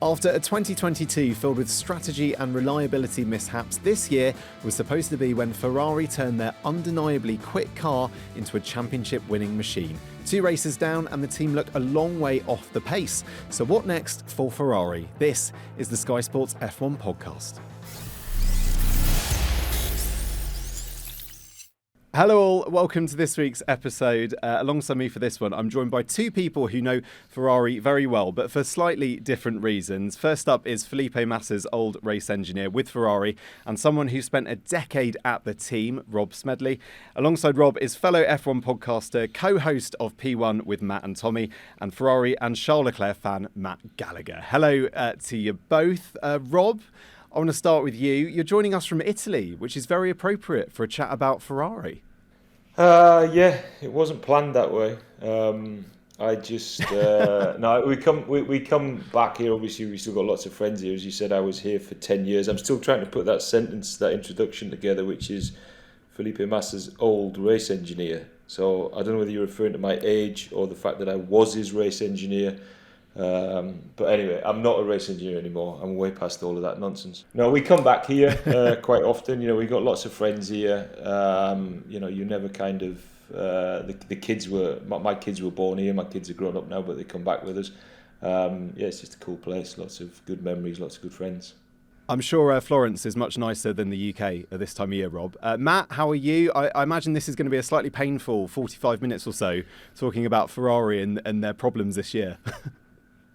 After a 2022 filled with strategy and reliability mishaps, this year was supposed to be when Ferrari turned their undeniably quick car into a championship-winning machine. 2 races down and the team looked a long way off the pace. So what next for Ferrari? This is the Sky Sports F1 podcast. Hello all, welcome to this week's episode. Alongside me for this one, I'm joined by 2 people who know Ferrari very well, but for slightly different reasons. First up is Felipe Massas, old race engineer with Ferrari, and someone who spent a decade at the team, Rob Smedley. Alongside Rob is fellow F1 podcaster, co-host of P1 with Matt and Tommy, and Ferrari and Charles Leclerc fan, Matt Gallaghers. Hello to you both. Rob, I want to start with you. You're joining us from Italy, which is very appropriate for a chat about Ferrari. Yeah, it wasn't planned that way. I just no. We come back here. Obviously, we still got lots of friends here. As you said, I was here for 10 years. I'm still trying to put that introduction together, which is Felipe Massas, old race engineer. So I don't know whether you're referring to my age or the fact that I was his race engineer. But anyway, I'm not a race engineer anymore. I'm way past all of that nonsense. No, we come back here quite often. You know, we got lots of friends here. You never kind of the kids were my kids were born here. My kids are grown up now, but they come back with us. It's just a cool place. Lots of good memories. Lots of good friends. I'm sure Florence is much nicer than the UK at this time of year, Rob. Matt, how are you? I imagine this is going to be a slightly painful 45 minutes or so talking about Ferrari and their problems this year.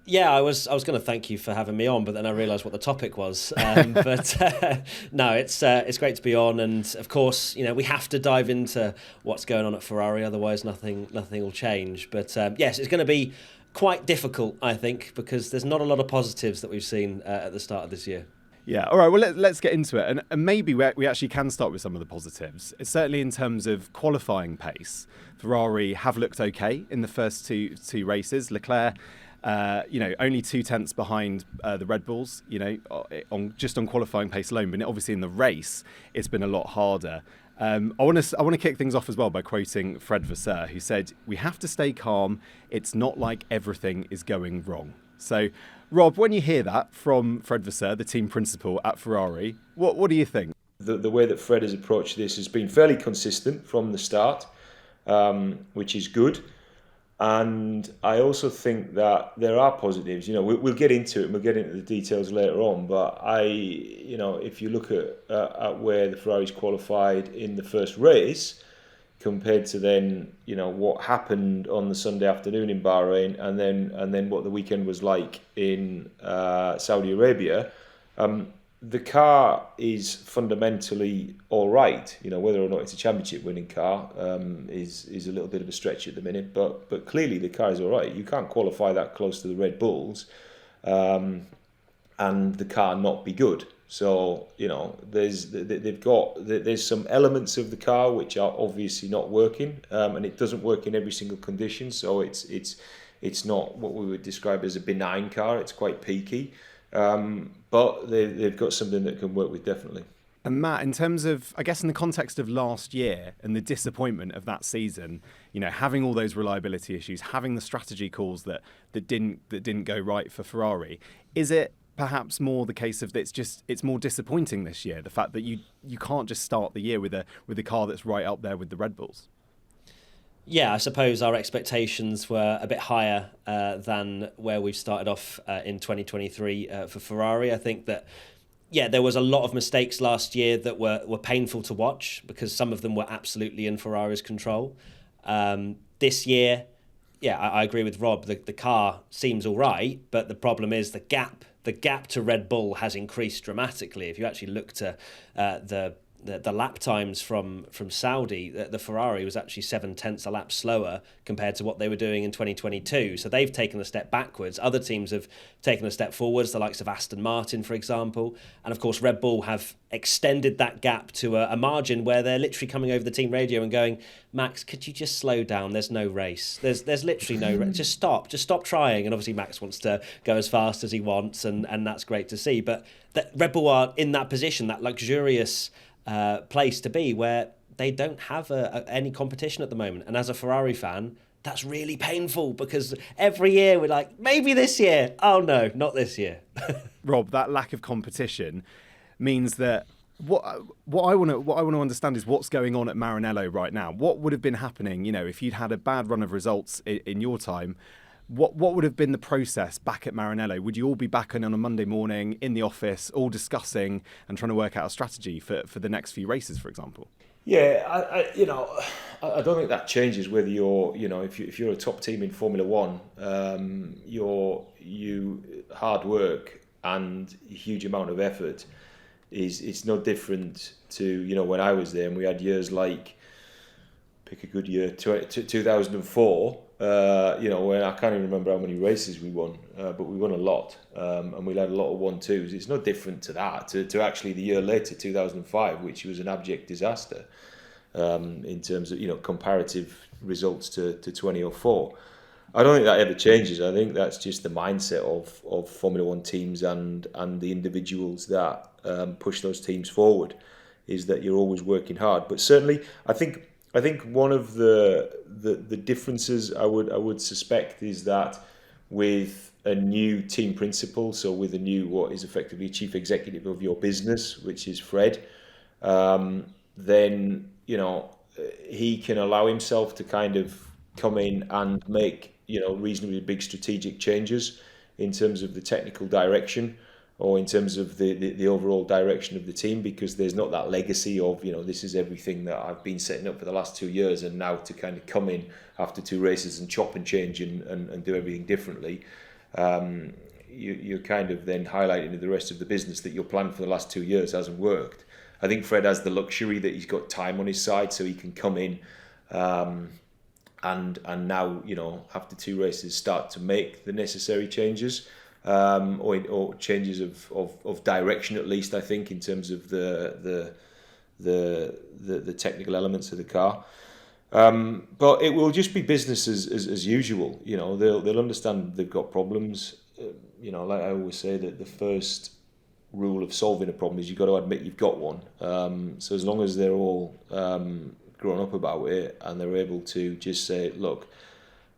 Yeah, I was going to thank you for having me on, but then I realised what the topic was. No, it's great to be on, and of course, you know, we have to dive into what's going on at Ferrari, otherwise nothing will change. But yes, it's going to be quite difficult, I think, because there's not a lot of positives that we've seen at the start of this year. Yeah, all right, well, let's get into it. And maybe we actually can start with some of the positives. It's certainly in terms of qualifying pace, Ferrari have looked okay in the first two races. Leclerc, only 0.2 behind the Red Bulls, on qualifying pace alone. But obviously in the race, it's been a lot harder. I want to kick things off as well by quoting Fred Vasseur, who said, "We have to stay calm. It's not like everything is going wrong." So, Rob, when you hear that from Fred Vasseur, the team principal at Ferrari, what do you think? The way that Fred has approached this has been fairly consistent from the start, which is good. And I also think that there are positives. You know, we'll get into it and we'll get into the details later on. But if you look at where the Ferraris qualified in the first race compared to then, what happened on the Sunday afternoon in Bahrain and then what the weekend was like in Saudi Arabia, the car is fundamentally all right. Whether or not it's a championship winning car is a little bit of a stretch at the minute, but clearly the car is all right. You can't qualify that close to the Red Bulls and the car not be good. So there's some elements of the car which are obviously not working, and it doesn't work in every single condition. So it's not what we would describe as a benign car. It's quite peaky. But they've got something that can work with, definitely. And Matt, in terms of, I guess in the context of last year and the disappointment of that season, having all those reliability issues, having the strategy calls that didn't go right for Ferrari, is it perhaps more the case of it's more disappointing this year, the fact that you can't just start the year with a car that's right up there with the Red Bulls? Yeah, I suppose our expectations were a bit higher than where we've started off in 2023 for Ferrari. I think that, there was a lot of mistakes last year that were painful to watch because some of them were absolutely in Ferrari's control. This year, I agree with Rob. The car seems all right, but the problem is the gap to Red Bull has increased dramatically. If you actually look to the lap times from Saudi, the Ferrari was actually 0.7 a lap slower compared to what they were doing in 2022. So they've taken a step backwards. Other teams have taken a step forwards, the likes of Aston Martin, for example. And of course, Red Bull have extended that gap to a margin where they're literally coming over the team radio and going, "Max, could you just slow down? There's no race. There's literally no race. Just stop trying." And obviously Max wants to go as fast as he wants, and that's great to see. But Red Bull are in that position, that luxurious place to be where they don't have any competition at the moment. And as a Ferrari fan, that's really painful, because every year we're like, maybe this year. Oh no, not this year. Rob, that lack of competition means that what I want to understand is what's going on at Maranello right now. What would have been happening, if you'd had a bad run of results in your time? What would have been the process back at Maranello? Would you all be back on a Monday morning in the office, all discussing and trying to work out a strategy for the next few races, for example? Yeah, I don't think that changes whether you're, if you're a top team in Formula One, you hard work and a huge amount of effort it's no different to, when I was there and we had years like, pick a good year, 2004, when I can't even remember how many races we won, but we won a lot, and we had a lot of 1-2s. It's no different to that, to actually the year later, 2005, which was an abject disaster in terms of, comparative results to 2004. I don't think that ever changes. I think that's just the mindset of Formula One teams and the individuals that push those teams forward, is that you're always working hard. But certainly, I think one of the differences I would suspect is that with a new team principal, so with a new, what is effectively chief executive of your business, which is Fred, then he can allow himself to kind of come in and make reasonably big strategic changes in terms of the technical direction, or in terms of the overall direction of the team, because there's not that legacy of, this is everything that I've been setting up for the last 2 years, and now to kind of come in after 2 races and chop and change and do everything differently. You're kind of then highlighting to the rest of the business that your plan for the last 2 years hasn't worked. I think Fred has the luxury that he's got time on his side, so he can come in and now, after 2 races, start to make the necessary changes. Or changes of direction, at least, I think, in terms of the technical elements of the car. But it will just be business as usual. They'll understand they've got problems. Like I always say, that the first rule of solving a problem is you've got to admit you've got one. So as long as they're all grown up about it and they're able to just say, look,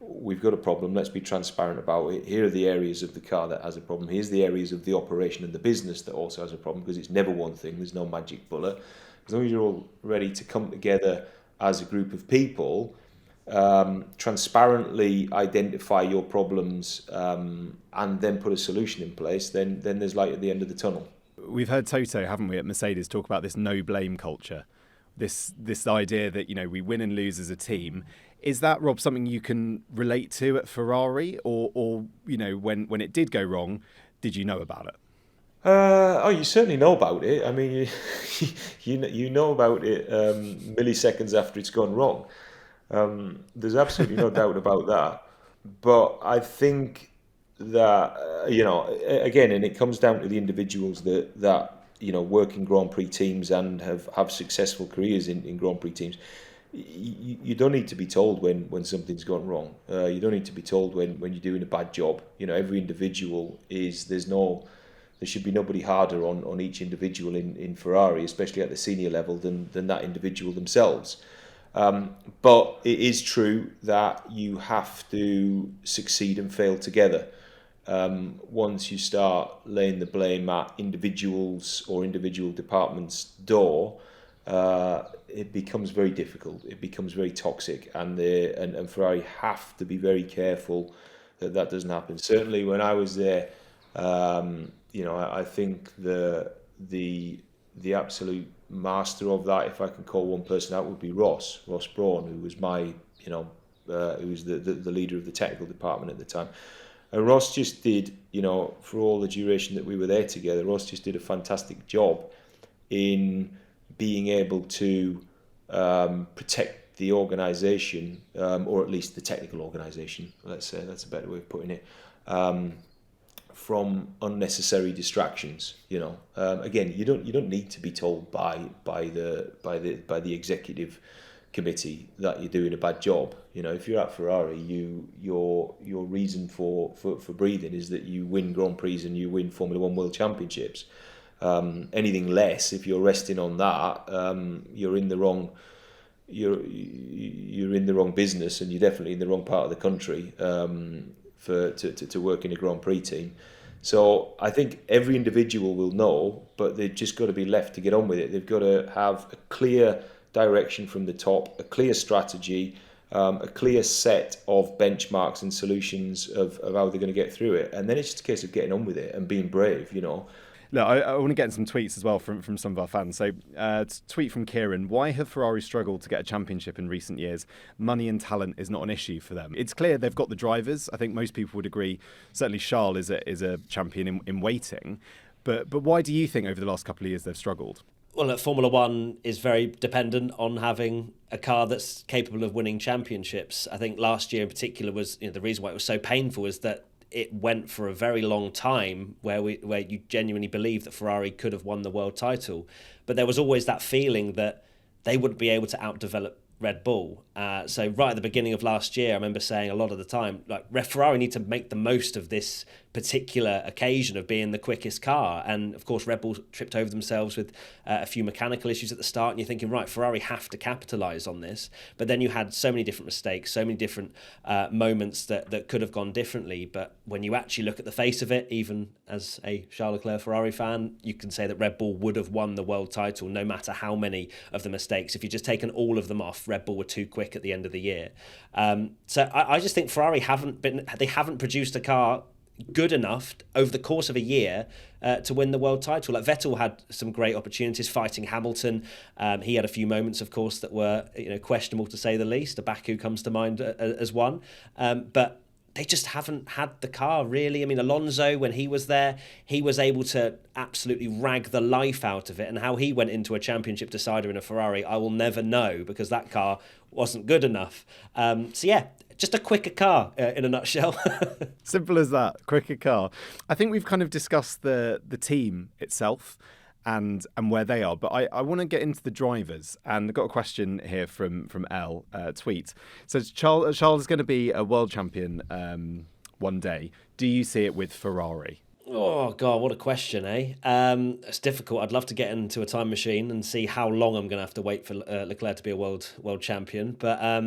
we've got a problem, let's be transparent about it. Here are the areas of the car that has a problem. Here's the areas of the operation and the business that also has a problem, because it's never one thing, there's no magic bullet. As long as you're all ready to come together as a group of people, transparently identify your problems, and then put a solution in place, then there's light at the end of the tunnel. We've heard Toto, haven't we, at Mercedes, talk about this no blame culture, this idea that we win and lose as a team. Is that, Rob, something you can relate to at Ferrari, or when it did go wrong, did you know about it? You certainly know about it. I mean, you know about it milliseconds after it's gone wrong. There's absolutely no doubt about that. But I think that again, and it comes down to the individuals that work in Grand Prix teams and have successful careers in Grand Prix teams. You don't need to be told when something's gone wrong. You don't need to be told when you're doing a bad job. Every individual there should be nobody harder on each individual in Ferrari, especially at the senior level, than that individual themselves. But it is true that you have to succeed and fail together. Once you start laying the blame at individuals or individual departments' door, it becomes very difficult. It becomes very toxic, and Ferrari have to be very careful that doesn't happen. Certainly, when I was there, I think the absolute master of that, if I can call one person out, would be Ross Brawn, who was who was the leader of the technical department at the time. And Ross just did, for all the duration that we were there together, Ross just did a fantastic job in being able to protect the organisation, or at least the technical organisation, let's say, that's a better way of putting it, from unnecessary distractions. Again, you don't need to be told by the executive committee that you're doing a bad job. If you're at Ferrari, your reason for breathing is that you win Grand Prix and you win Formula One World Championships. Anything less, if you're resting on that, you're in the wrong you're in the wrong business, and you're definitely in the wrong part of the country to work in a Grand Prix team. So I think every individual will know, but they've just got to be left to get on with it. They've got to have a clear direction from the top, a clear strategy, a clear set of benchmarks and solutions of how they're going to get through it. And then it's just a case of getting on with it and being brave, Look, I want to get some tweets as well from some of our fans. So, tweet from Kieran: why have Ferrari struggled to get a championship in recent years? Money and talent is not an issue for them. It's clear they've got the drivers. I think most people would agree. Certainly, Charles is a champion in waiting. But why do you think over the last couple of years they've struggled? Well, Formula One is very dependent on having a car that's capable of winning championships. I think last year in particular was the reason why it was so painful is that it went for a very long time where you genuinely believe that Ferrari could have won the world title. But there was always that feeling that they wouldn't be able to outdevelop Red Bull. So right at the beginning of last year, I remember saying a lot of the time, like, Ferrari need to make the most of this particular occasion of being the quickest car. And of course, Red Bull tripped over themselves with a few mechanical issues at the start. And you're thinking, right, Ferrari have to capitalise on this. But then you had so many different mistakes, so many different moments that could have gone differently. But when you actually look at the face of it, even as a Charles Leclerc Ferrari fan, you can say that Red Bull would have won the world title no matter how many of the mistakes. If you just taken all of them off, Red Bull were too quick at the end of the year. So I just think Ferrari haven't produced a car good enough over the course of a year to win the world title. Like, Vettel had some great opportunities fighting Hamilton. He had a few moments, of course, that were questionable to say the least. Baku comes to mind as one, but they just haven't had the car, really. I mean, Alonso, when he was there, he was able to absolutely rag the life out of it. And how he went into a championship decider in a Ferrari, I will never know, because that car wasn't good enough. So yeah, just a quicker car in a nutshell. Simple as that, quicker car. I think we've kind of discussed the team itself and where they are, but I want to get into the drivers. And I've got a question here from L tweet. So Charles is going to be a world champion one day. Do you see it with Ferrari? Oh God, what a question, eh? It's difficult. I'd love to get into a time machine and see how long I'm going to have to wait for Leclerc to be a world champion, but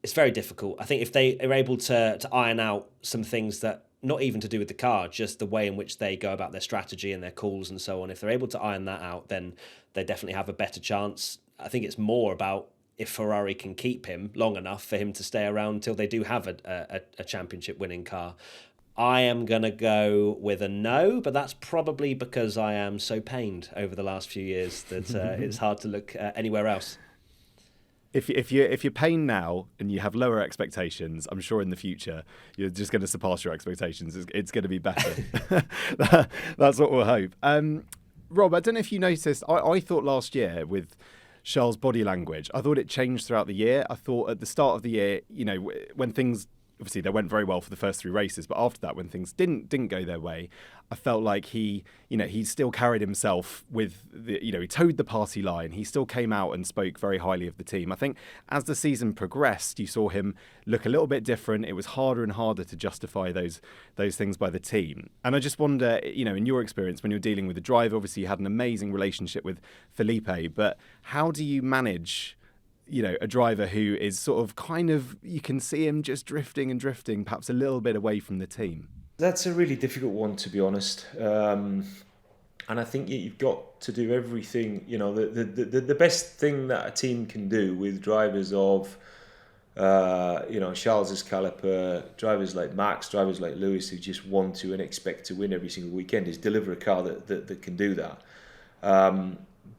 it's very difficult. I think if they are able to iron out some things that, not even to do with the car, just the way in which they go about their strategy and their calls and so on, if they're able to iron that out, then they definitely have a better chance. I think it's more about if Ferrari can keep him long enough for him to stay around until they do have a championship winning car. I am going to go with a no, but that's probably because I am so pained over the last few years that it's hard to look anywhere else. If you're pained now and you have lower expectations, I'm sure in the future you're just going to surpass your expectations. It's going to be better. That's what we'll hope. Rob, I don't know if you noticed, I thought last year with Charles' body language, I thought it changed throughout the year. I thought at the start of the year, when things, obviously they went very well for the first three races, but after that, when things didn't go their way, I felt like he still carried himself with he towed the party line. He still came out and spoke very highly of the team. I think as the season progressed, you saw him look a little bit different. It was harder and harder to justify those things by the team. And I just wonder, in your experience, when you're dealing with the driver, obviously you had an amazing relationship with Felipe, but how do you manage a driver who is sort of you can see him just drifting, perhaps a little bit away from the team? That's a really difficult one, to be honest. And I think you've got to do everything. The best thing that a team can do with drivers of, Charles's caliber, drivers like Max, drivers like Lewis, who just want to and expect to win every single weekend, is deliver a car that can do that.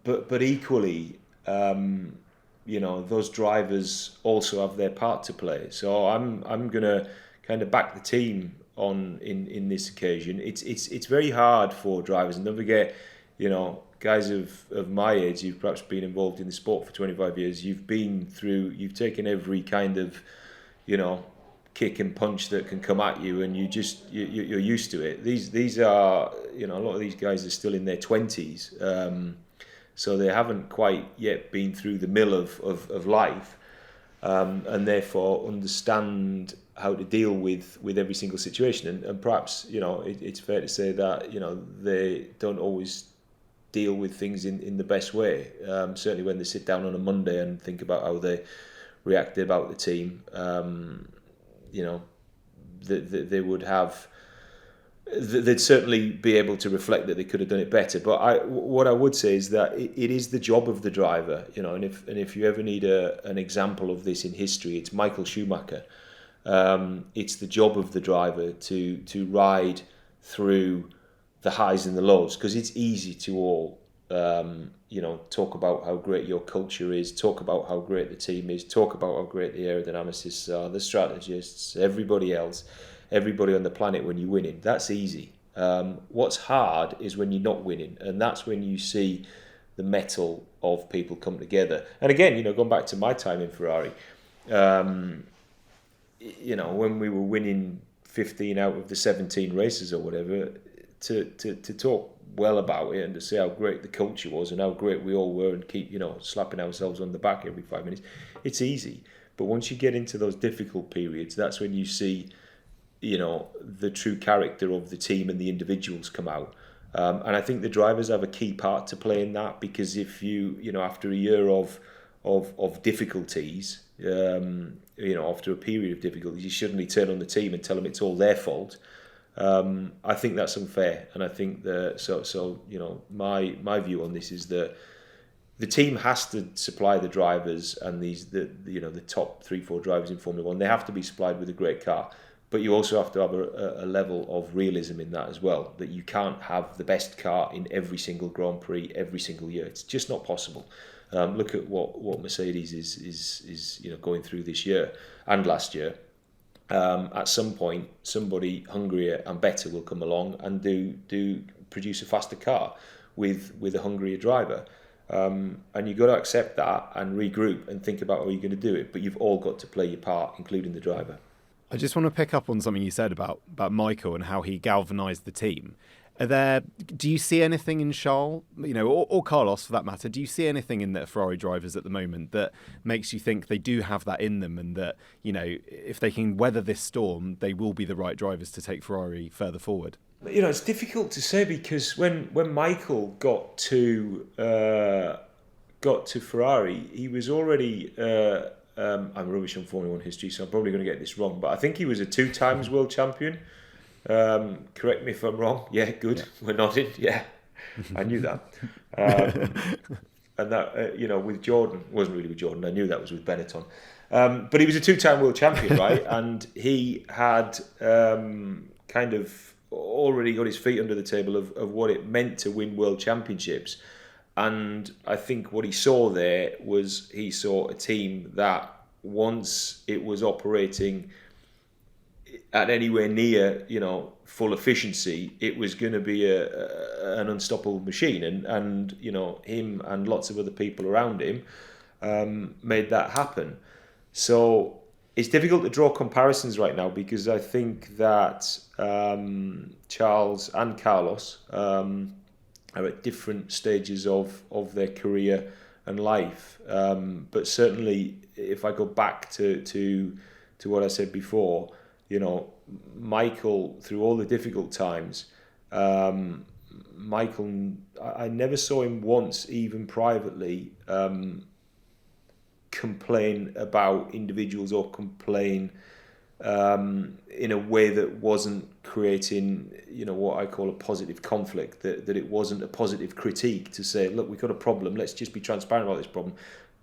But equally, those drivers also have their part to play. So I'm going to kind of back the team in this occasion. It's very hard for drivers, and don't forget, guys of my age, you've perhaps been involved in the sport for 25 years. You've taken every kind of, kick and punch that can come at you, and you're used to it. These are, a lot of these guys are still in their 20s. So they haven't quite yet been through the mill of life, and therefore understand how to deal with every single situation. And perhaps, it's fair to say that, they don't always deal with things in the best way. Certainly when they sit down on a Monday and think about how they reacted about the team, they would have. They'd certainly be able to reflect that they could have done it better. But what I would say is that it is the job of the driver, and if you ever need an example of this in history, it's Michael Schumacher. It's the job of the driver to ride through the highs and the lows, because it's easy to all talk about how great your culture is, talk about how great the team is, talk about how great the aerodynamicists are, the strategists, everybody else. Everybody on the planet when you're winning. That's easy. What's hard is when you're not winning, and that's when you see the mettle of people come together. And again, going back to my time in Ferrari, when we were winning 15 out of the 17 races or whatever, to talk well about it and to say how great the culture was and how great we all were and keep slapping ourselves on the back every 5 minutes, it's easy. But once you get into those difficult periods, that's when you see the true character of the team and the individuals come out. And I think the drivers have a key part to play in that, because if after a year of difficulties, after a period of difficulties, you suddenly turn on the team and tell them it's all their fault. I think that's unfair. And I think that, my view on this is that the team has to supply the drivers and the top 3-4 drivers in Formula One. They have to be supplied with a great car. But you also have to have a level of realism in that as well, that you can't have the best car in every single Grand Prix every single year. It's just not possible. Look at what Mercedes is going through this year and last year. At some point, somebody hungrier and better will come along and do produce a faster car with a hungrier driver. And you've got to accept that and regroup and think about how you're going to do it. But you've all got to play your part, including the driver. I just want to pick up on something you said about Michael and how he galvanised the team. Do you see anything in Charles, or Carlos for that matter, do you see anything in the Ferrari drivers at the moment that makes you think they do have that in them, and that, if they can weather this storm, they will be the right drivers to take Ferrari further forward? It's difficult to say, because when Michael got to Ferrari, he was already... I'm rubbish on Formula 1 history, so I'm probably going to get this wrong, but I think he was a 2 times world champion. Correct me if I'm wrong. Yeah, good. Yeah. We're nodding. Yeah, I knew that. And that, with Jordan, wasn't really with Jordan. I knew that was with Benetton. But he was a 2-time world champion, right? And he had kind of already got his feet under the table of what it meant to win world championships. And I think what he saw there was he saw a team that, once it was operating at anywhere near, full efficiency, it was going to be an unstoppable machine. And him and lots of other people around him made that happen. So it's difficult to draw comparisons right now, because I think that Charles and Carlos are at different stages of their career and life. But certainly, if I go back to what I said before, Michael, through all the difficult times, Michael, I never saw him once, even privately, complain about individuals or complain in a way that wasn't creating, what I call a positive conflict, that it wasn't a positive critique to say, look, we've got a problem, let's just be transparent about this problem,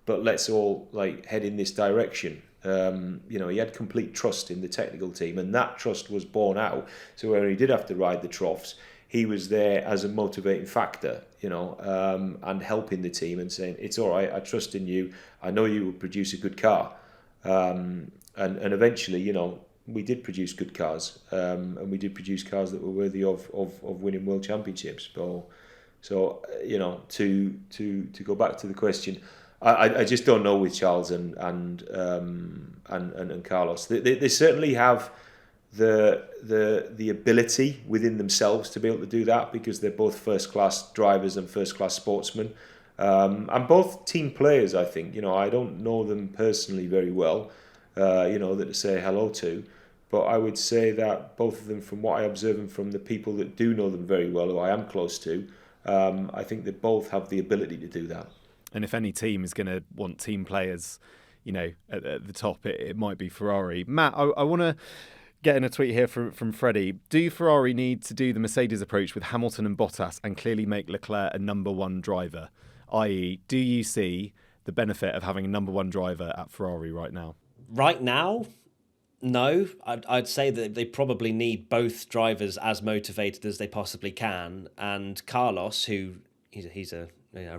but let's all head in this direction. He had complete trust in the technical team, and that trust was borne out. So when he did have to ride the troughs, he was there as a motivating factor, and helping the team and saying, it's all right, I trust in you, I know you will produce a good car. And eventually, we did produce good cars, and we did produce cars that were worthy of winning world championships. So to go back to the question, I just don't know with Charles and Carlos. They certainly have the ability within themselves to be able to do that, because they're both first class drivers and first class sportsmen, and both team players. I think I don't know them personally very well, that to say hello to, but I would say that both of them, from what I observe and from the people that do know them very well, who I am close to, I think they both have the ability to do that. And if any team is going to want team players, at the top, it might be Ferrari. Matt, I want to get in a tweet here from Freddie. Do Ferrari need to do the Mercedes approach with Hamilton and Bottas and clearly make Leclerc a number one driver? I.e., do you see the benefit of having a number one driver at Ferrari right now? Right now, no. I'd say that they probably need both drivers as motivated as they possibly can. And Carlos, who he's a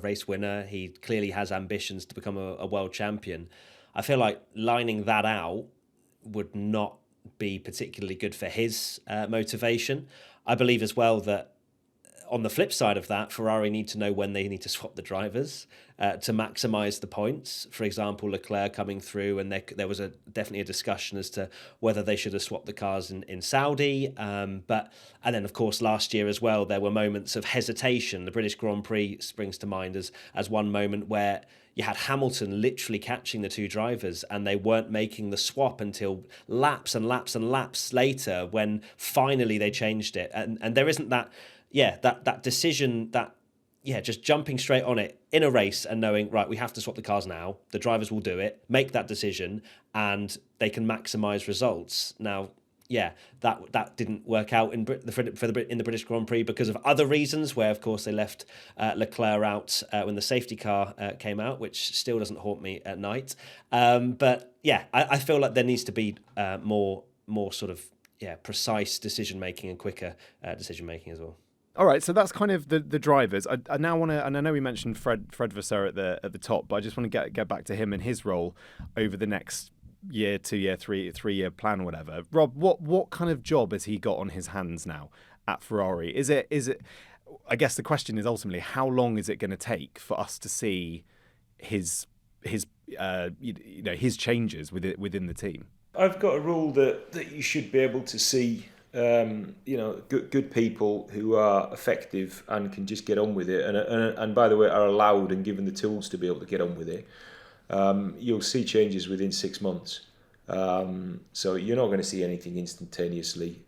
race winner, he clearly has ambitions to become a world champion. I feel like lining that out would not be particularly good for his motivation. I believe as well that on the flip side of that, Ferrari need to know when they need to swap the drivers to maximise the points. For example, Leclerc coming through, and there was definitely a discussion as to whether they should have swapped the cars in Saudi. And then, of course, last year as well, there were moments of hesitation. The British Grand Prix springs to mind as one moment where you had Hamilton literally catching the two drivers and they weren't making the swap until laps and laps and laps later when finally they changed it. And there isn't that decision, just jumping straight on it in a race and knowing, right, we have to swap the cars now. The drivers will do it, make that decision, and they can maximise results. Now, that didn't work out in the British Grand Prix because of other reasons, where of course they left Leclerc out when the safety car came out, which still doesn't haunt me at night. I feel like there needs to be more sort of precise decision making and quicker decision making as well. All right, so that's kind of the drivers. I now want to, and I know we mentioned Fred Vasseur at the top, but I just want to get back to him and his role over the next year, 2 year, 3 year plan, whatever. Rob, what kind of job has he got on his hands now at Ferrari? Is it? I guess the question is ultimately, how long is it going to take for us to see his changes within the team? I've got a rule that you should be able to see, good people who are effective and can just get on with it, and by the way, are allowed and given the tools to be able to get on with it. You'll see changes within 6 months. So you're not going to see anything instantaneously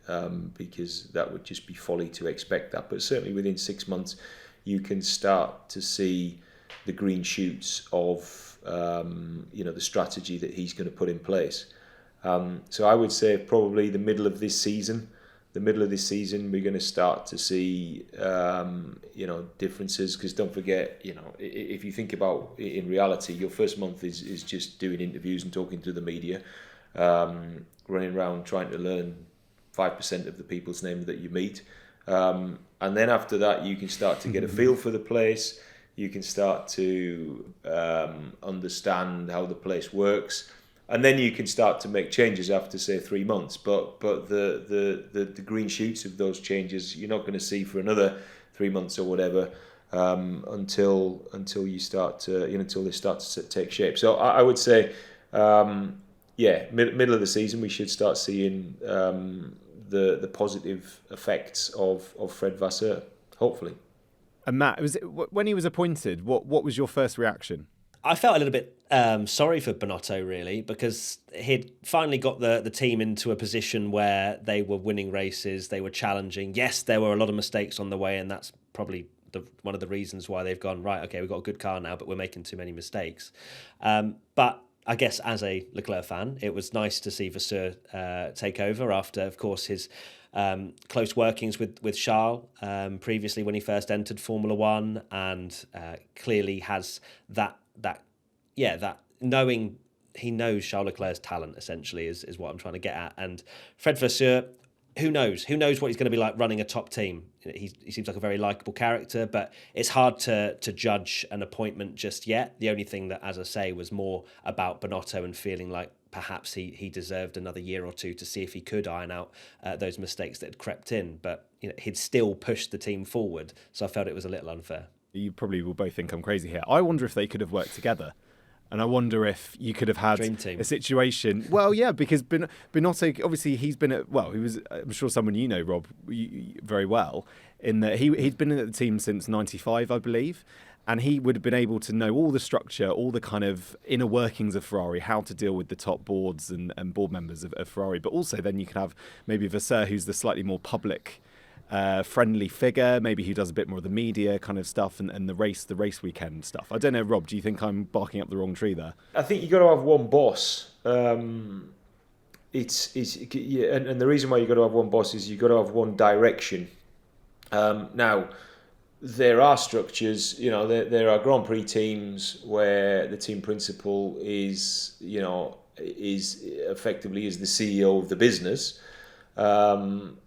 because that would just be folly to expect that. But certainly within 6 months, you can start to see the green shoots of the strategy that he's going to put in place. So I would say probably the middle of this season, we're going to start to see, differences. Because don't forget, if you think about it, in reality, your first month is just doing interviews and talking to the media, running around trying to learn 5% of the people's names that you meet. And then after that, you can start to get a feel for the place. You can start to understand how the place works. And then you can start to make changes after, say, 3 months. But the green shoots of those changes you're not going to see for another 3 months or whatever until you start to until they start to take shape. So I would say, middle of the season we should start seeing the positive effects of Fred Vasseur, hopefully. And Matt, when he was appointed, what was your first reaction? I felt a little bit sorry for Binotto, really, because he'd finally got the team into a position where they were winning races, they were challenging. Yes, there were a lot of mistakes on the way, and that's probably one of the reasons why they've gone, right, okay, we've got a good car now, but we're making too many mistakes. But I guess as a Leclerc fan, it was nice to see Vasseur take over after, of course, his close workings with Charles previously when he first entered Formula One, and clearly has that knowing, he knows Charles Leclerc's talent, essentially, is what I'm trying to get at. And Fred Vasseur, who knows what he's going to be like running a top team. He seems like a very likeable character, but it's hard to judge an appointment just yet. The only thing that, as I say, was more about Binotto and feeling like perhaps he deserved another year or two to see if he could iron out those mistakes that had crept in. But he'd still pushed the team forward, so I felt it was a little unfair. You probably will both think I'm crazy here. I wonder if they could have worked together. And I wonder if you could have had a situation. Well, yeah, because Binotto, obviously, he was, I'm sure someone Rob, very well, in that he'd been in the team since 95, I believe. And he would have been able to know all the structure, all the kind of inner workings of Ferrari, how to deal with the top boards and board members of Ferrari. But also then you could have maybe Vasseur, who's the slightly more public friendly figure, maybe who does a bit more of the media kind of stuff and the race weekend stuff. I don't know, Rob, do you think I'm barking up the wrong tree there? I think you got to have one boss. And the reason why you got to have one boss is you got to have one direction. Now, there are structures, there are Grand Prix teams where the team principal is effectively is the CEO of the business. And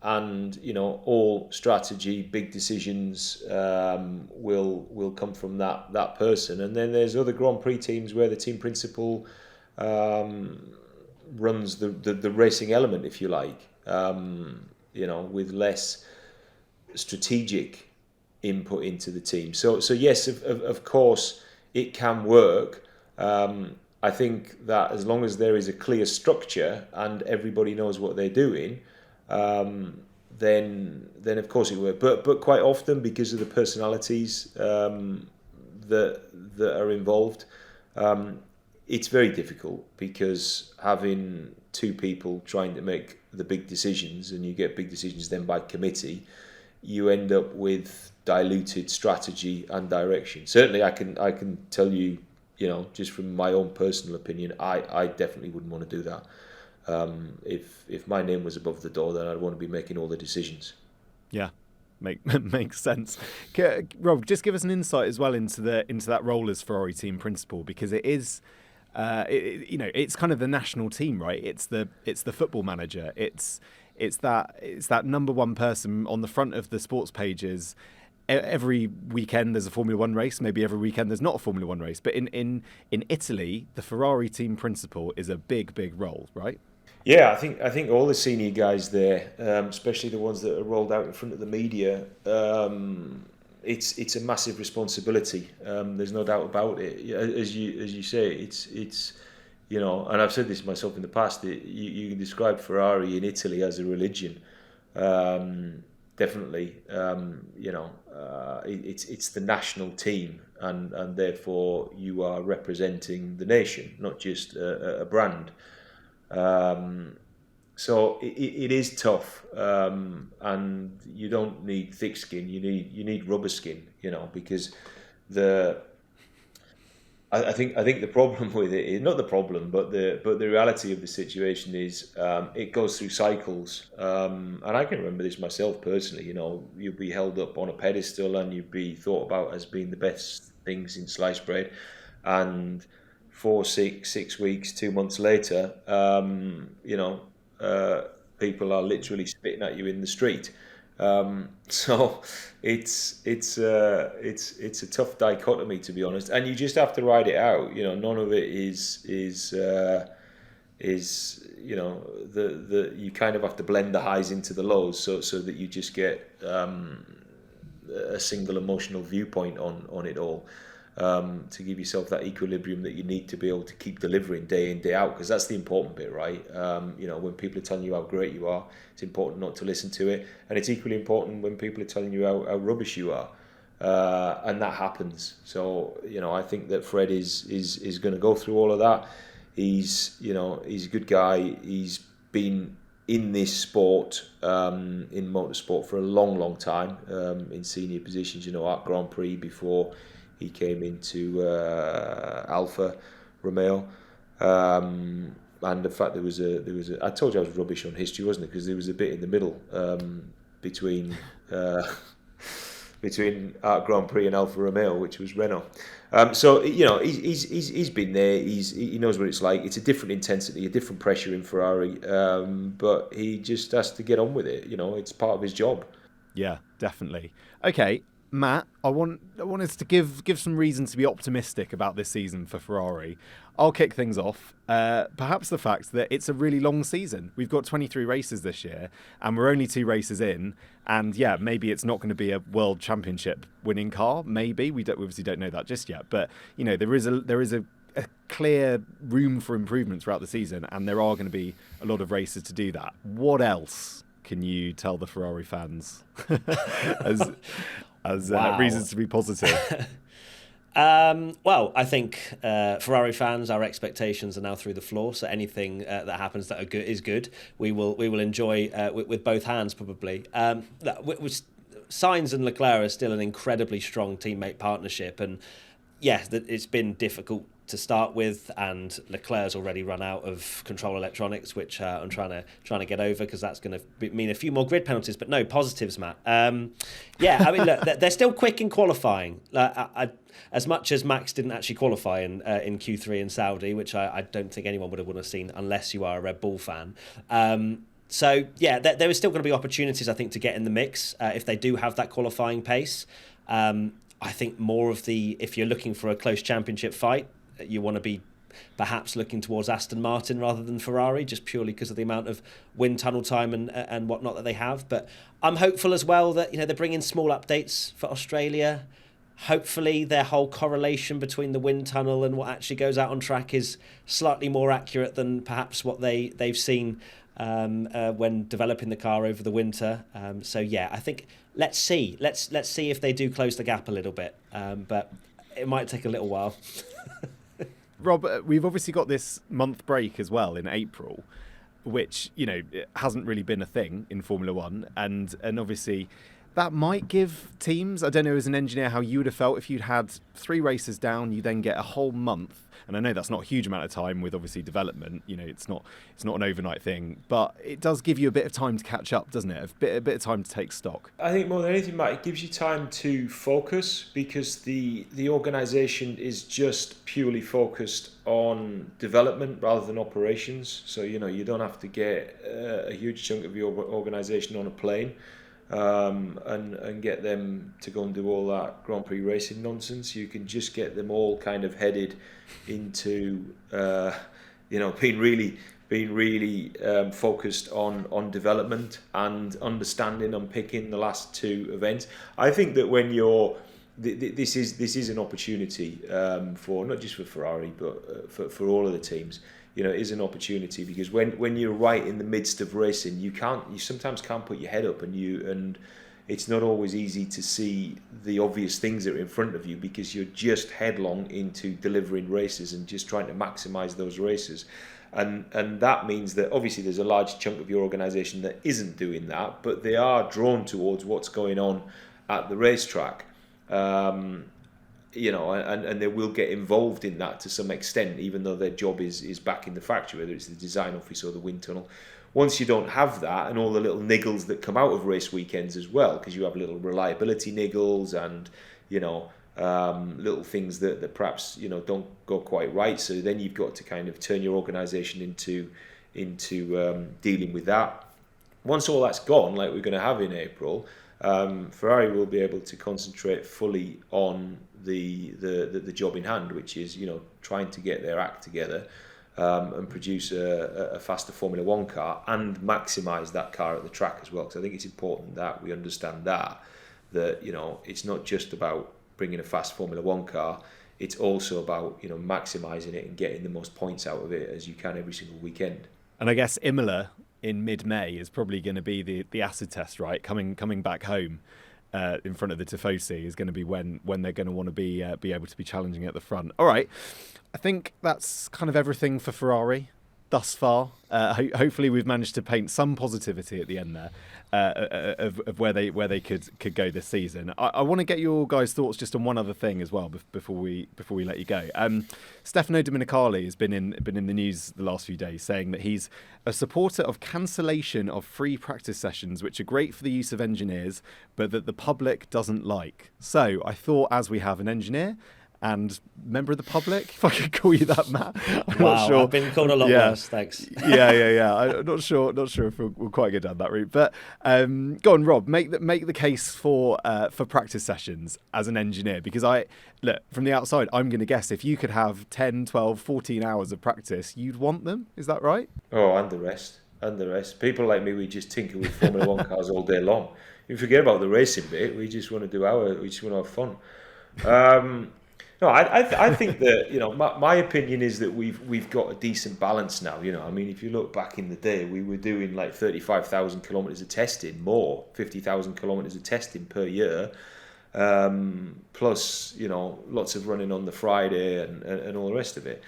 all strategy, big decisions will come from that person. And then there's other Grand Prix teams where the team principal runs the racing element, if you like, with less strategic input into the team. So yes, of course, it can work. I think that as long as there is a clear structure and everybody knows what they're doing, then of course it works. But quite often, because of the personalities that are involved, it's very difficult, because having two people trying to make the big decisions, and you get big decisions then by committee, you end up with diluted strategy and direction. Certainly, I can tell you, just from my own personal opinion, I definitely wouldn't want to do that. If my name was above the door, then I'd want to be making all the decisions. Yeah, makes sense. Rob, just give us an insight as well into that role as Ferrari team principal, because it is, it's kind of the national team, right? It's the football manager. It's that number one person on the front of the sports pages. Every weekend there's a Formula One race. Maybe every weekend there's not a Formula One race. But in Italy, the Ferrari team principal is a big role, right? Yeah, I think all the senior guys there, especially the ones that are rolled out in front of the media, it's a massive responsibility. There's no doubt about it. As you say, it's and I've said this myself in the past. You can describe Ferrari in Italy as a religion. Definitely, it's the national team, and therefore you are representing the nation, not just a brand. So it is tough, and you don't need thick skin. You need rubber skin, because I think the problem with it is not the problem, but the reality of the situation is it goes through cycles, and I can remember this myself personally. You'd be held up on a pedestal and you'd be thought about as being the best things in sliced bread, and 6 weeks, 2 months later, people are literally spitting at you in the street. So it's a tough dichotomy, to be honest, and you just have to ride it out. None of it is you kind of have to blend the highs into the lows, so that you just get a single emotional viewpoint on it all. To give yourself that equilibrium that you need to be able to keep delivering day in, day out, because that's the important bit, right? When people are telling you how great you are, it's important not to listen to it, and it's equally important when people are telling you how rubbish you are, and that happens. So I think that Fred is going to go through all of that. He's a good guy. He's been in this sport, in motorsport, for a long time, in senior positions. At Grand Prix before he came into Alfa Romeo, and the fact there was a I told you I was rubbish on history, wasn't it? Because there was a bit in the middle between Art Grand Prix and Alfa Romeo, which was Renault. So he's been there. He knows what it's like. It's a different intensity, a different pressure in Ferrari, but he just has to get on with it. It's part of his job. Yeah, definitely. Okay, Matt, I want us to give some reason to be optimistic about this season for Ferrari. I'll kick things off. Perhaps the fact that it's a really long season. We've got 23 races this year, and we're only 2 races in. And yeah, maybe it's not going to be a World Championship winning car. Maybe we obviously don't know that just yet. But there is a clear room for improvement throughout the season, and there are going to be a lot of races to do that. What else can you tell the Ferrari fans as Wow. reasons to be positive? Well, I think Ferrari fans, our expectations are now through the floor. So anything that happens that are good is good. We will enjoy with both hands probably. Sainz and Leclerc are still an incredibly strong teammate partnership, and yeah, it's been difficult to start with, and Leclerc's already run out of control electronics, which I'm trying to get over, because that's going to mean a few more grid penalties. But no positives, Matt. Yeah, I mean, look, they're still quick in qualifying. As much as Max didn't actually qualify in Q3 in Saudi, which I don't think anyone would have seen unless you are a Red Bull fan. So yeah, there is still going to be opportunities, I think, to get in the mix if they do have that qualifying pace. I think more of if you're looking for a close championship fight, you want to be perhaps looking towards Aston Martin rather than Ferrari, just purely because of the amount of wind tunnel time and whatnot that they have. But I'm hopeful as well that they're bringing small updates for Australia. Hopefully their whole correlation between the wind tunnel and what actually goes out on track is slightly more accurate than perhaps what they've seen when developing the car over the winter. So yeah, I think let's see if they do close the gap a little bit, but it might take a little while. Rob, we've obviously got this month break as well in April, which it hasn't really been a thing in Formula One, and obviously that might give teams, I don't know as an engineer how you would have felt if you'd had 3 races down, you then get a whole month. And I know that's not a huge amount of time with obviously development. It's not an overnight thing, but it does give you a bit of time to catch up, doesn't it? A bit of time to take stock. I think more than anything, Matt, it gives you time to focus, because the organisation is just purely focused on development rather than operations. So you don't have to get a huge chunk of your organisation on a plane. And get them to go and do all that Grand Prix racing nonsense. You can just get them all kind of headed into being really focused on development and understanding and picking the last 2 events. I think that when this is an opportunity for not just for Ferrari but for all of the teams. It is an opportunity, because when you're right in the midst of racing, you sometimes can't put your head up, and it's not always easy to see the obvious things that are in front of you, because you're just headlong into delivering races and just trying to maximise those races. And that means that obviously there's a large chunk of your organisation that isn't doing that, but they are drawn towards what's going on at the racetrack. And they will get involved in that to some extent, even though their job is back in the factory, whether it's the design office or the wind tunnel. Once you don't have that, and all the little niggles that come out of race weekends as well, because you have little reliability niggles and little things that perhaps don't go quite right. So then you've got to kind of turn your organisation into dealing with that. Once all that's gone, like we're going to have in April, Ferrari will be able to concentrate fully on the job in hand, which is trying to get their act together and produce a faster Formula One car and maximise that car at the track as well. Because I think it's important that we understand that it's not just about bringing a fast Formula One car. It's also about maximising it and getting the most points out of it as you can every single weekend. And I guess Imola in mid-May is probably going to be the acid test, right? Coming back home in front of the Tifosi is going to be when they're going to want to be able to be challenging at the front. All right, I think that's kind of everything for Ferrari thus far. Hopefully we've managed to paint some positivity at the end there of where they could go this season. I want to get your guys' thoughts just on one other thing as well before we let you go. Stefano Domenicali has been in the news the last few days, saying that he's a supporter of cancellation of free practice sessions, which are great for the use of engineers, but that the public doesn't like. So I thought, as we have an engineer and member of the public, if I could call you that, Matt. I'm not sure. I've been called a lot worse, thanks. Yeah. I'm not sure if we'll quite go down that route. But go on, Rob, make the case for practice sessions as an engineer, because look, from the outside, I'm going to guess if you could have 10, 12, 14 hours of practice, you'd want them. Is that right? Oh, and the rest. People like me, we just tinker with Formula One cars all day long. You forget about the racing bit. We just want to have fun. No, I think that my opinion is that we've got a decent balance now. I mean, if you look back in the day, we were doing like 35,000 kilometres of testing, more 50,000 kilometres of testing per year. plus lots of running on the Friday and all the rest of it.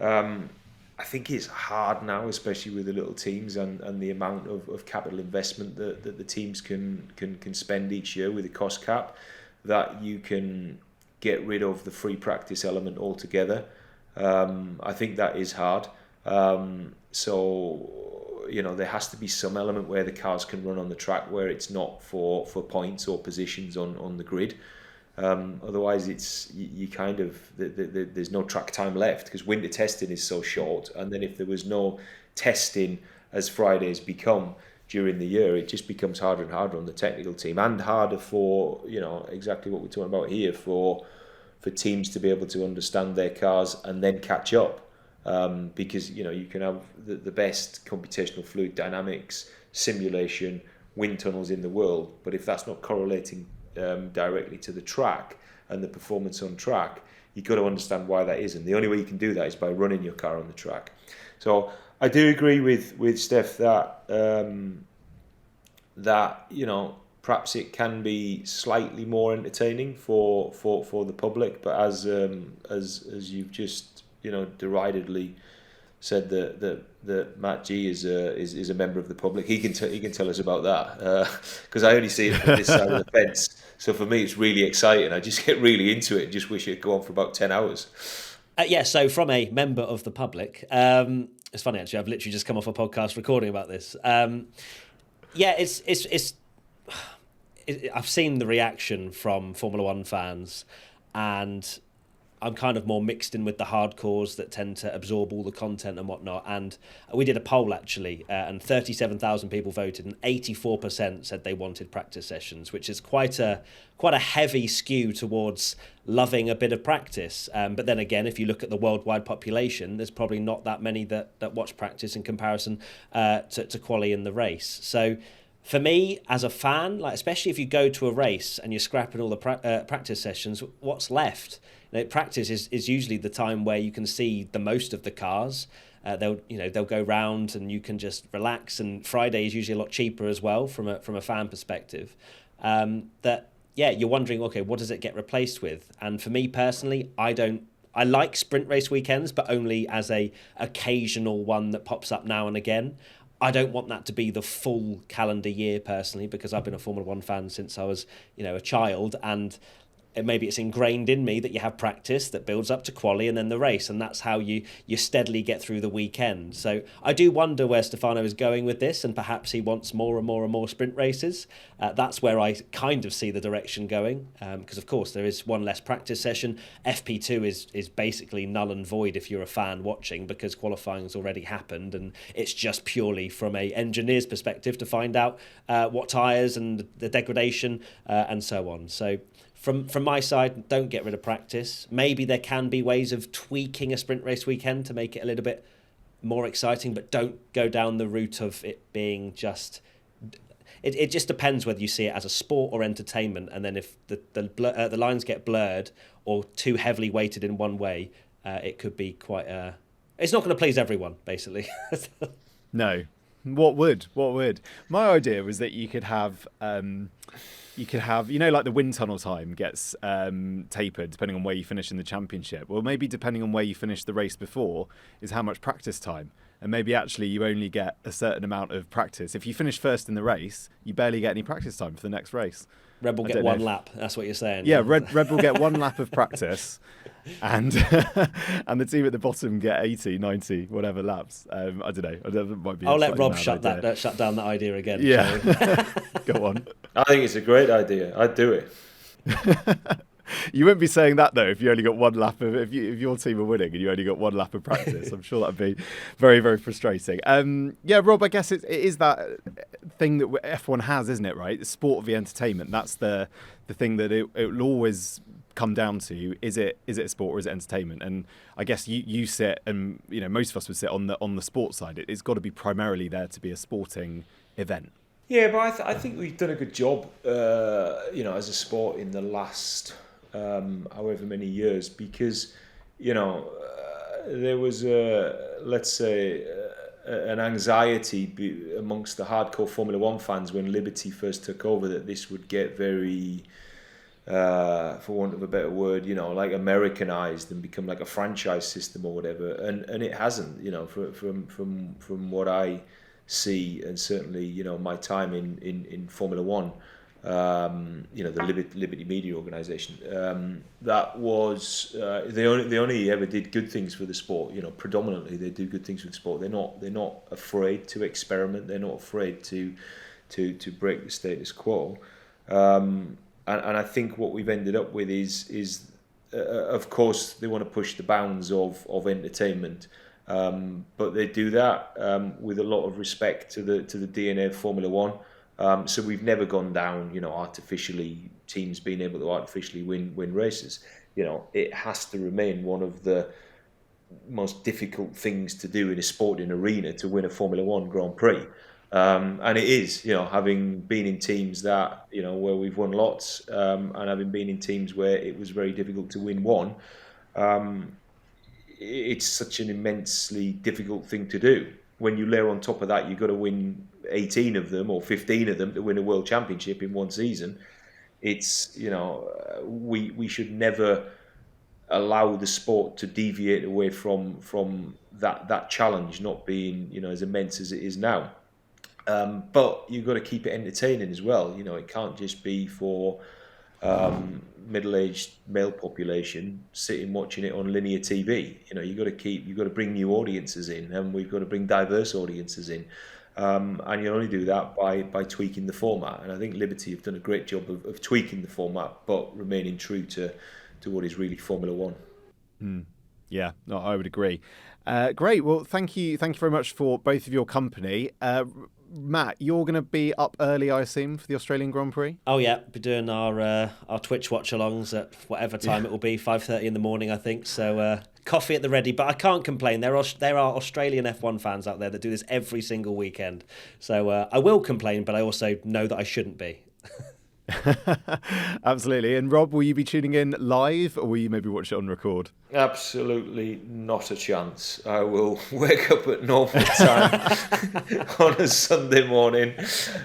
I think it's hard now, especially with the little teams and the amount of capital investment that the teams can spend each year with the cost cap, that you can get rid of the free practice element altogether. I think that is hard. So there has to be some element where the cars can run on the track where it's not for points or positions on the grid. Otherwise, it's you kind of there's no track time left, because winter testing is so short. And then if there was no testing as Fridays become during the year, it just becomes harder and harder on the technical team, and harder for exactly what we're talking about here, for teams to be able to understand their cars and then catch up. Because you can have the best computational fluid dynamics simulation, wind tunnels in the world, but if that's not correlating directly to the track and the performance on track, you've got to understand why that is, and the only way you can do that is by running your car on the track. So I do agree with Steph that perhaps it can be slightly more entertaining for the public, but as you've just deridedly said that Matt G is a member of the public. He can tell us about that, because I only see it from this side of the fence. So for me, it's really exciting. I just get really into it and just wish it'd go on for about 10 hours. So from a member of the public, it's funny actually. I've literally just come off a podcast recording about this. I've seen the reaction from Formula One fans, and I'm kind of more mixed in with the hardcores that tend to absorb all the content and whatnot. And we did a poll actually, and 37,000 people voted, and 84% said they wanted practice sessions, which is quite a heavy skew towards loving a bit of practice. But then again, if you look at the worldwide population, there's probably not that many that watch practice in comparison to quali in the race. So for me, as a fan, especially if you go to a race and you're scrapping all the practice sessions, what's left? Practice is usually the time where you can see the most of the cars. They'll go round and you can just relax. And Friday is usually a lot cheaper as well from a fan perspective. You're wondering, okay, what does it get replaced with? And for me personally, I like sprint race weekends, but only as a occasional one that pops up now and again. I don't want that to be the full calendar year personally, because I've been a Formula One fan since I was, a child, and maybe it's ingrained in me that you have practice that builds up to quali and then the race, and that's how you steadily get through the weekend. So I do wonder where Stefano is going with this, and perhaps he wants more and more and more sprint races. That's where I kind of see the direction going, because of course there is one less practice session. FP2 is basically null and void if you're a fan watching, because qualifying has already happened, and it's just purely from a engineer's perspective to find out what tyres and the degradation and so on. So From my side, don't get rid of practice. Maybe there can be ways of tweaking a sprint race weekend to make it a little bit more exciting, but don't go down the route of it being just... It just depends whether you see it as a sport or entertainment, and then if the lines get blurred or too heavily weighted in one way, it could be quite... It's not going to please everyone, basically. No. What would? My idea was that you could have... like the wind tunnel time gets tapered depending on where you finish in the championship. Well, maybe depending on where you finish the race before is how much practice time. And maybe actually you only get a certain amount of practice. If you finish first in the race, you barely get any practice time for the next race. Red Bull get one lap. That's what you're saying. Yeah, Red Bull get one lap of practice, and the team at the bottom get 80, 90, whatever laps. I don't know. That might be. I'll let Rob shut down that idea again. Yeah, go on. I think it's a great idea. I'd do it. You wouldn't be saying that though if you only got one lap of if your team are winning and you only got one lap of practice. I'm sure that'd be very, very frustrating. Rob, I guess it is that thing that F1 has, isn't it? Right, the sport of the entertainment. That's the thing that it will always come down to. Is it a sport or is it entertainment? And I guess you sit, and most of us would sit on the sports side. It's got to be primarily there to be a sporting event. Yeah, but I think we've done a good job, as a sport in the last however many years, because there was an anxiety amongst the hardcore Formula One fans when Liberty first took over that this would get very for want of a better word, like Americanized and become like a franchise system or whatever, and it hasn't, from what I see, and certainly my time in Formula One, the Liberty Media Organization, that was they only ever did good things for the sport. Predominantly they do good things for the sport. They're not afraid to experiment. They're not afraid to break the status quo. And I think what we've ended up with is of course they want to push the bounds of entertainment, but they do that with a lot of respect to the DNA of Formula One. So we've never gone down, artificially, teams being able to artificially win races. It has to remain one of the most difficult things to do in a sporting arena to win a Formula One Grand Prix. And it is, having been in teams that, where we've won lots, and having been in teams where it was very difficult to win one, it's such an immensely difficult thing to do. When you layer on top of that, you've got to win 18 of them or 15 of them to win a world championship in one season. It's, we should never allow the sport to deviate away from that challenge not being, as immense as it is now. But you've got to keep it entertaining as well. It can't just be for middle-aged male population sitting watching it on linear TV. You've got to bring new audiences in, and we've got to bring diverse audiences in. And you only do that by tweaking the format. And I think Liberty have done a great job of tweaking the format, but remaining true to what is really Formula One. Yeah, no, I would agree. Great. Well, thank you very much for both of your company. Matt, you're going to be up early, I assume, for the Australian Grand Prix? Oh yeah, be doing our Twitch watch-alongs at whatever time it will be, 5:30 in the morning, I think. So coffee at the ready, but I can't complain. There are Australian F1 fans out there that do this every single weekend. So I will complain, but I also know that I shouldn't be. Absolutely. And Rob, will you be tuning in live, or will you maybe watch it on record? Absolutely not a chance. I will wake up at normal time on a Sunday morning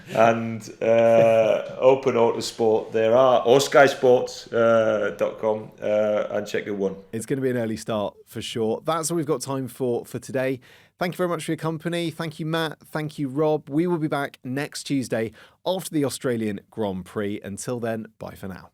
and open Autosport. There are, or skysports.com, and check the one. It's going to be an early start for sure. That's all we've got time for today. Thank you very much for your company. Thank you, Matt. Thank you, Rob. We will be back next Tuesday after the Australian Grand Prix. Until then, bye for now.